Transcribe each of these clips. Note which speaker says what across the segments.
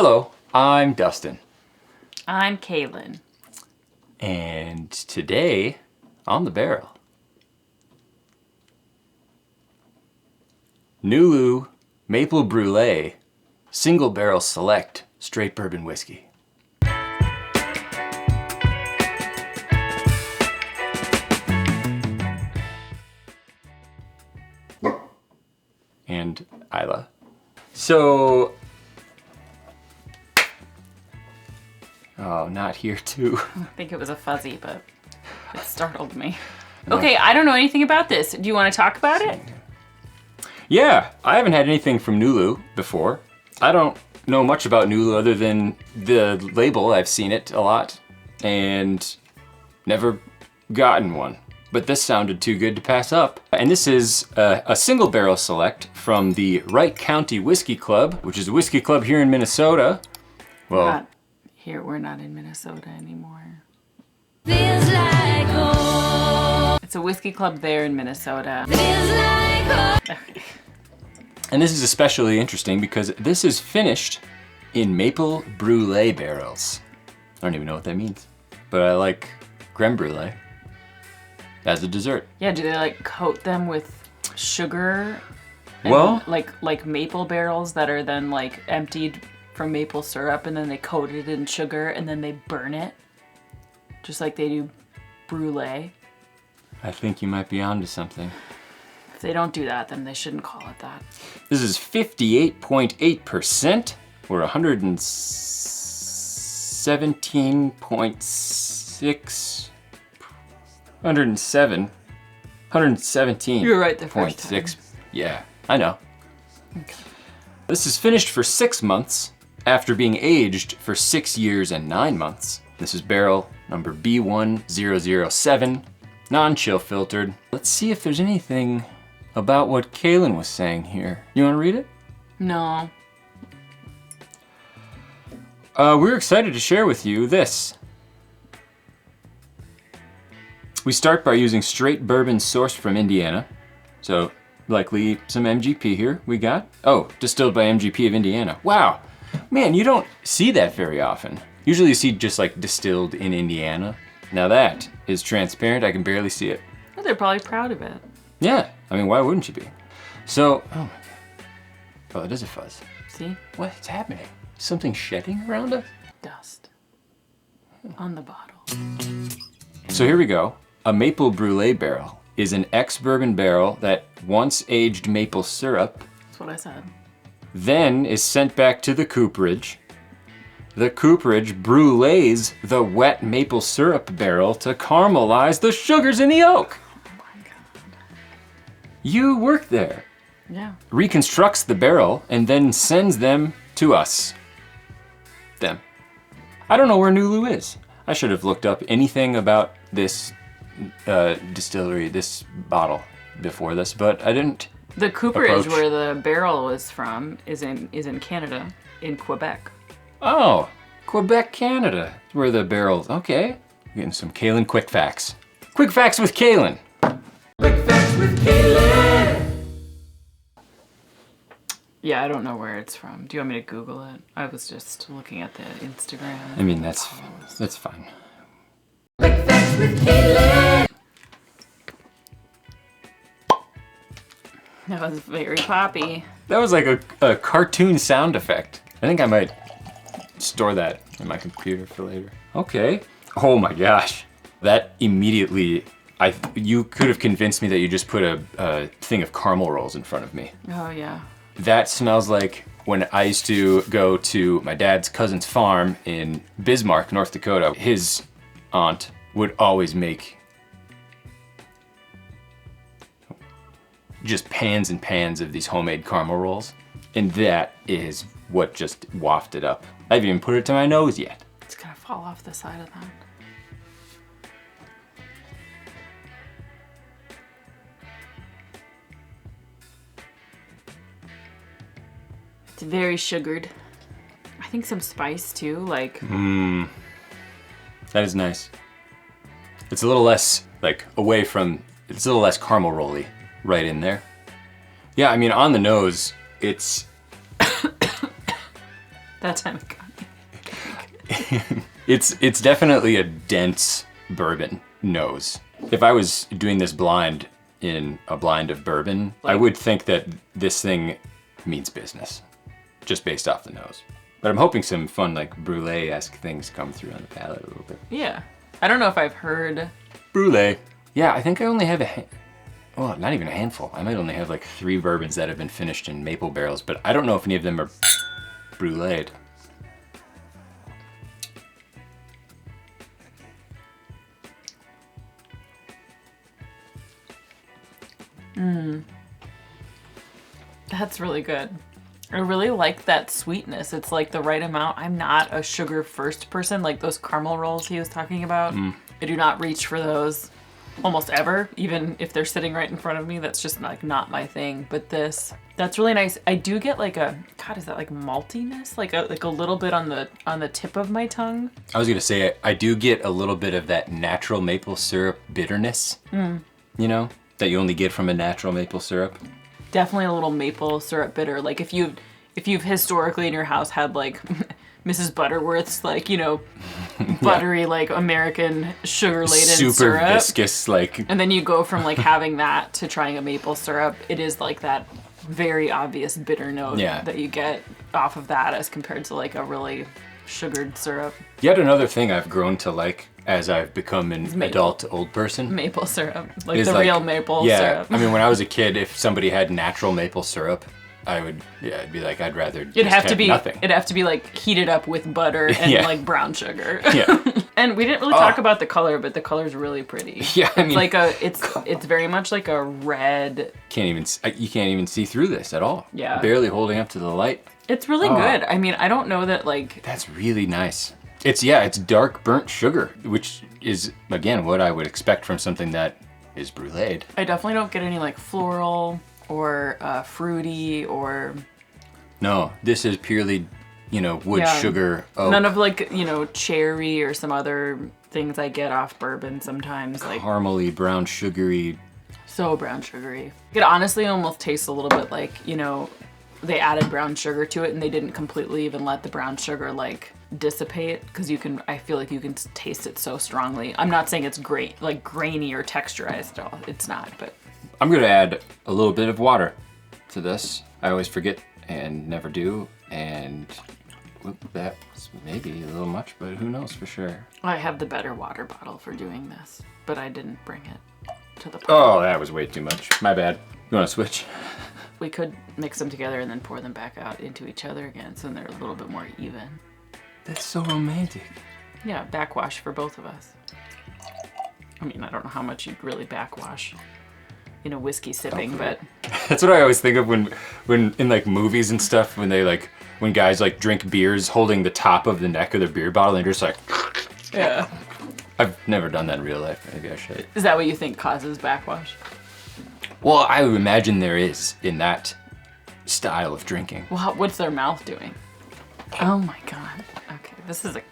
Speaker 1: Hello, I'm Dustin.
Speaker 2: I'm Kaylin.
Speaker 1: And today, on the barrel, Nulu Maple Brûlée Single Barrel Select Straight Bourbon Whiskey. And Isla. So, oh, not here too.
Speaker 2: I think it was a fuzzy, but it startled me. Okay, I don't know anything about this. Do you want to talk about it?
Speaker 1: Yeah, I haven't had anything from Nulu before. I don't know much about Nulu other than the label. I've seen it a lot and never gotten one. But this sounded too good to pass up. And this is a single barrel select from the Wright County Whiskey Club, which is a whiskey club here in Minnesota. Well,
Speaker 2: We're not in Minnesota anymore.
Speaker 3: Feels like home.
Speaker 2: It's a whiskey club there in Minnesota.
Speaker 3: Feels like home.
Speaker 1: and this is especially interesting because this is finished in maple brulee barrels. I don't even know what that means, but I like creme brulee as a dessert.
Speaker 2: Yeah, do they like coat them with sugar? And
Speaker 1: Well,
Speaker 2: like maple barrels that are then like emptied from maple syrup and then they coat it in sugar and then they burn it, just like they do brulee.
Speaker 1: I think you might be onto something.
Speaker 2: If they don't do that, then they shouldn't call it that.
Speaker 1: This is 58.8% or 117.6, 117.
Speaker 2: You were right the first time.
Speaker 1: 0.6. Yeah, I know.
Speaker 2: Okay.
Speaker 1: This is finished for 6 months after being aged for 6 years and 9 months. This is barrel number B1007, non-chill filtered. Let's see if there's anything about what Kaylin was saying here. You wanna read it?
Speaker 2: No.
Speaker 1: We're excited to share with you this. We start by using straight bourbon sourced from Indiana. So likely some MGP here we got. Oh, distilled by MGP of Indiana. Wow, man, you don't see that very often. Usually you see just like distilled in Indiana. Now that is transparent, I can barely see it.
Speaker 2: Well, they're probably proud of it.
Speaker 1: Yeah, I mean, why wouldn't you be? So, oh my God. Oh, it is a fuzz.
Speaker 2: See?
Speaker 1: What's happening? Something shedding around us?
Speaker 2: Dust on the bottle.
Speaker 1: So here we go. A maple brulee barrel is an ex-bourbon barrel that once aged maple syrup,
Speaker 2: That's what I said.
Speaker 1: then is sent back to the cooperage. The cooperage brulees the wet maple syrup barrel to caramelize the sugars in the oak.
Speaker 2: Oh my God.
Speaker 1: You work there.
Speaker 2: Yeah.
Speaker 1: Reconstructs the barrel and then sends them to us. Them. I don't know where Nulu is. I should have looked up anything about this distillery, this bottle before this, but I didn't.
Speaker 2: The cooperage
Speaker 1: Approach.
Speaker 2: where the barrel was from is in Canada, in Quebec.
Speaker 1: Oh, Quebec, Canada, where the barrels. Okay, getting some Kaylin quick facts. Quick facts with Kaylin. Quick facts with Kaylin.
Speaker 2: Yeah, I don't know where it's from. Do you want me to Google it? I was just looking at the Instagram.
Speaker 1: I mean, that's fine.
Speaker 3: Quick facts with Kaylin.
Speaker 2: That was very poppy.
Speaker 1: That was like a cartoon sound effect. I think I might store that in my computer for later. Okay. Oh my gosh. That immediately, you could have convinced me that you just put a thing of caramel rolls in front of me.
Speaker 2: Oh yeah.
Speaker 1: That smells like when I used to go to my dad's cousin's farm in Bismarck, North Dakota. His aunt would always make just pans and pans of these homemade caramel rolls. And that is what just wafted up. I haven't even put it to my nose yet.
Speaker 2: It's gonna fall off the side of that. It's very sugared. I think some spice too, like.
Speaker 1: That is nice. It's a little less, like, away from, it's a little less caramel rolly right in there. Yeah, I mean, on the nose, it's
Speaker 2: That time it got me.
Speaker 1: It's definitely a dense bourbon nose. If I was doing this blind in a blind of bourbon, I would think that this thing means business, just based off the nose. But I'm hoping some fun, like, brulee-esque things come through on the palate a little bit.
Speaker 2: Yeah. I don't know if I've heard...
Speaker 1: Brûlée. Yeah, I think I only have well, not even a handful. I might only have like 3 bourbons that have been finished in maple barrels, but I don't know if any of them are bruleed.
Speaker 2: That's really good. I really like that sweetness. It's like the right amount. I'm not a sugar first person, like those caramel rolls he was talking about. I do not reach for those almost ever, even if they're sitting right in front of me. That's just like not my thing. But that's really nice. I do get like a, God, is that like maltiness? Like a little bit on the tip of my tongue.
Speaker 1: I was gonna say, I do get a little bit of that natural maple syrup bitterness, you know, that you only get from a natural maple syrup.
Speaker 2: Definitely a little maple syrup bitter. Like if you've historically in your house had like Mrs. Butterworth's, like, you know, buttery, like American sugar laden
Speaker 1: super
Speaker 2: syrup.
Speaker 1: viscous, like.
Speaker 2: And then you go from like having that to trying a maple syrup. It is like that very obvious bitter note that you get off of that as compared to like a really sugared syrup.
Speaker 1: Yet another thing I've grown to like as I've become an adult old person.
Speaker 2: Maple syrup, like the real maple syrup.
Speaker 1: I mean, when I was a kid, if somebody had natural maple syrup, I would, it'd be like, I'd rather
Speaker 2: It'd have to be
Speaker 1: nothing.
Speaker 2: It'd have to be like heated up with butter and like brown sugar.
Speaker 1: Yeah.
Speaker 2: And we didn't really talk about the color, but the color's really pretty.
Speaker 1: Yeah, I mean,
Speaker 2: it's like it's very much like a red.
Speaker 1: You can't even see through this at all.
Speaker 2: Yeah.
Speaker 1: Barely holding up to the light.
Speaker 2: It's really good. I mean, I don't know that like.
Speaker 1: That's really nice. It's dark burnt sugar, which is again what I would expect from something that is bruleed.
Speaker 2: I definitely don't get any like floral or fruity or.
Speaker 1: No, this is purely, wood sugar. Oak.
Speaker 2: None of like, cherry or some other things I get off bourbon sometimes. Like
Speaker 1: caramely, brown sugary.
Speaker 2: So brown sugary. It honestly almost tastes a little bit like, they added brown sugar to it and they didn't completely even let the brown sugar like dissipate, because I feel like you can taste it so strongly. I'm not saying it's great, like grainy or texturized at all. It's not, but.
Speaker 1: I'm gonna add a little bit of water to this. I always forget and never do, and that's maybe a little much, but who knows for sure.
Speaker 2: I have the better water bottle for doing this, but I didn't bring it to the party.
Speaker 1: Oh, that was way too much. My bad. You wanna switch?
Speaker 2: We could mix them together and then pour them back out into each other again, so they're a little bit more even.
Speaker 1: That's so romantic.
Speaker 2: Yeah, backwash for both of us. I mean, I don't know how much you'd really backwash in a whiskey sipping, but
Speaker 1: that's what I always think of when in like movies and stuff, when guys like drink beers holding the top of the neck of their beer bottle and just like.
Speaker 2: Yeah.
Speaker 1: I've never done that in real life. Maybe I should.
Speaker 2: Is that what you think causes backwash?
Speaker 1: Well, I would imagine there is in that style of drinking.
Speaker 2: Well, what's their mouth doing? Oh my god. Okay, this is a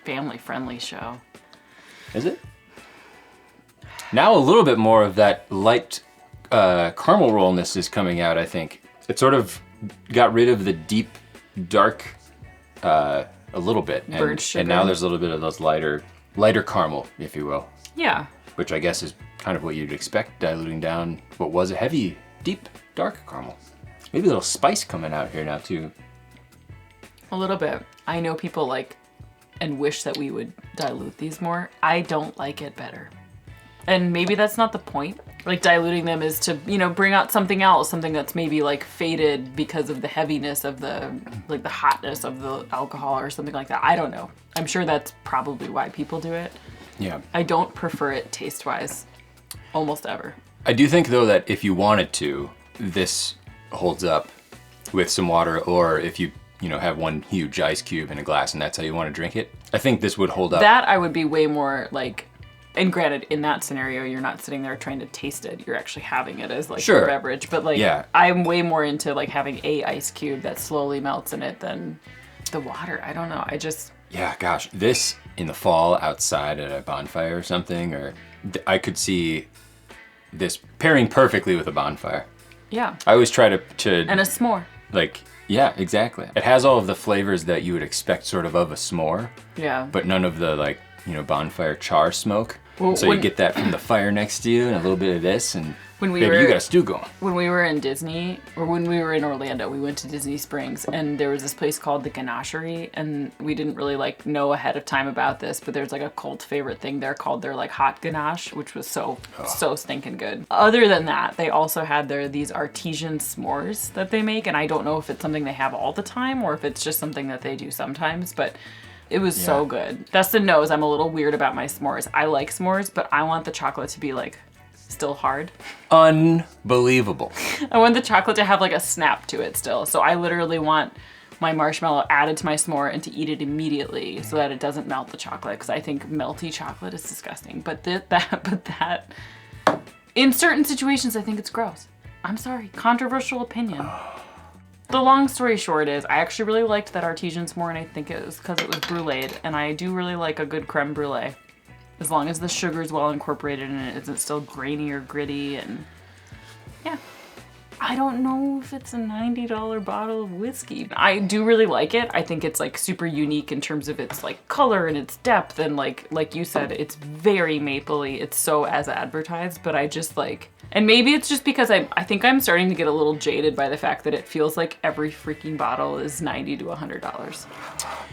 Speaker 2: family-friendly show.
Speaker 1: Is it? Now a little bit more of that light caramel rollness is coming out, I think. It sort of got rid of the deep, dark a little bit.
Speaker 2: Bird sugar.
Speaker 1: And now there's a little bit of those lighter caramel, if you will.
Speaker 2: Yeah.
Speaker 1: Which I guess is kind of what you'd expect, diluting down what was a heavy, deep, dark caramel. Maybe a little spice coming out here now, too.
Speaker 2: A little bit. I know people like and wish that we would dilute these more. I don't like it better. And maybe that's not the point. Like diluting them is to, bring out something else, something that's maybe like faded because of the heaviness of the hotness of the alcohol or something like that. I don't know. I'm sure that's probably why people do it.
Speaker 1: Yeah.
Speaker 2: I don't prefer it taste-wise almost ever.
Speaker 1: I do think though that if you wanted to, this holds up with some water, or if you have one huge ice cube in a glass and that's how you want to drink it, I think this would hold up.
Speaker 2: That I would be way more like, and granted, in that scenario, you're not sitting there trying to taste it. You're actually having it as like a beverage. But like, I'm way more into like having a ice cube that slowly melts in it than the water. I don't know.
Speaker 1: Yeah, gosh, this in the fall outside at a bonfire or something, or I could see this pairing perfectly with a bonfire.
Speaker 2: Yeah.
Speaker 1: I always try to
Speaker 2: and a s'more.
Speaker 1: Like, Yeah, exactly. It has all of the flavors that you would expect sort of a s'more,
Speaker 2: Yeah.
Speaker 1: but none of the like, bonfire char smoke.
Speaker 2: Well,
Speaker 1: so you get that from the fire next to you and a little bit of this and
Speaker 2: When we
Speaker 1: baby,
Speaker 2: were-
Speaker 1: you got a stew going.
Speaker 2: When we were in Disney, or when we were in Orlando, we went to Disney Springs, and there was this place called the Ganachery, and we didn't really like know ahead of time about this, but there's like a cult favorite thing there called their like hot ganache, which was so stinking good. Other than that, they also had these artesian s'mores that they make, and I don't know if it's something they have all the time or if it's just something that they do sometimes, but it was so good. Dustin knows I'm a little weird about my s'mores. I like s'mores, but I want the chocolate to be like still hard.
Speaker 1: Unbelievable.
Speaker 2: I want the chocolate to have like a snap to it still. So I literally want my marshmallow added to my s'more and to eat it immediately so that it doesn't melt the chocolate, because I think melty chocolate is disgusting. But that in certain situations I think it's gross. I'm sorry, controversial opinion. The long story short is I actually really liked that artesian s'more, and I think it was because it was brulee, and I do really like a good creme brulee. As long as the sugar is well incorporated and it isn't still grainy or gritty, and yeah. I don't know if it's a $90 bottle of whiskey. I do really like it. I think it's like super unique in terms of its like color and its depth, and like you said, it's very mapley. It's so as advertised, but I just like, and maybe it's just because I think I'm starting to get a little jaded by the fact that it feels like every freaking bottle is $90 to $100.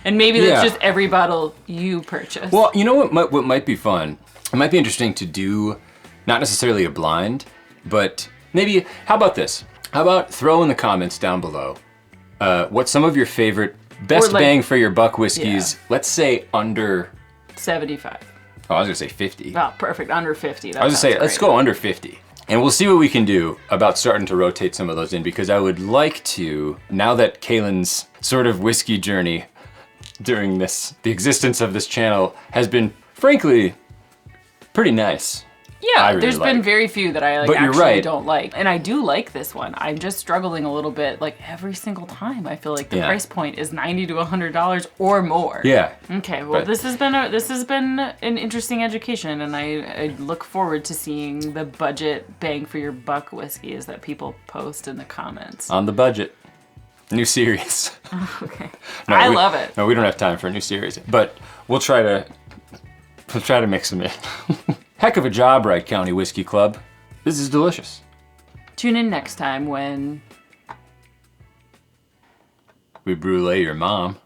Speaker 2: And maybe that's just every bottle you purchase.
Speaker 1: Well, you know what might be fun? It might be interesting to do, not necessarily a blind, but maybe, how about this? How about throw in the comments down below what some of your favorite best
Speaker 2: like,
Speaker 1: bang for your buck whiskeys, let's say under
Speaker 2: 75.
Speaker 1: Oh, I was gonna say 50.
Speaker 2: Oh, perfect, under 50.
Speaker 1: I was gonna say, let's go under 50. And we'll see what we can do about starting to rotate some of those in, because I would like to, now that Kaylin's sort of whiskey journey during the existence of this channel has been, frankly, pretty nice.
Speaker 2: Yeah,
Speaker 1: really
Speaker 2: there's been
Speaker 1: like.
Speaker 2: very few that I like
Speaker 1: But you're
Speaker 2: actually
Speaker 1: right.
Speaker 2: don't like. And I do like this one. I'm just struggling a little bit like every single time. I feel like the price point is $90 to $100 or more.
Speaker 1: Yeah.
Speaker 2: Okay, well
Speaker 1: But-
Speaker 2: this has been an interesting education, and I look forward to seeing the budget bang for your buck whiskeys that people post in the comments.
Speaker 1: On the budget. New series.
Speaker 2: Okay.
Speaker 1: No,
Speaker 2: I love it.
Speaker 1: No, we don't have time for a new series, but we'll try to mix them in. Heck of a job, Wright County Whiskey Club. This is delicious.
Speaker 2: Tune in next time when
Speaker 1: we brûlée your mom.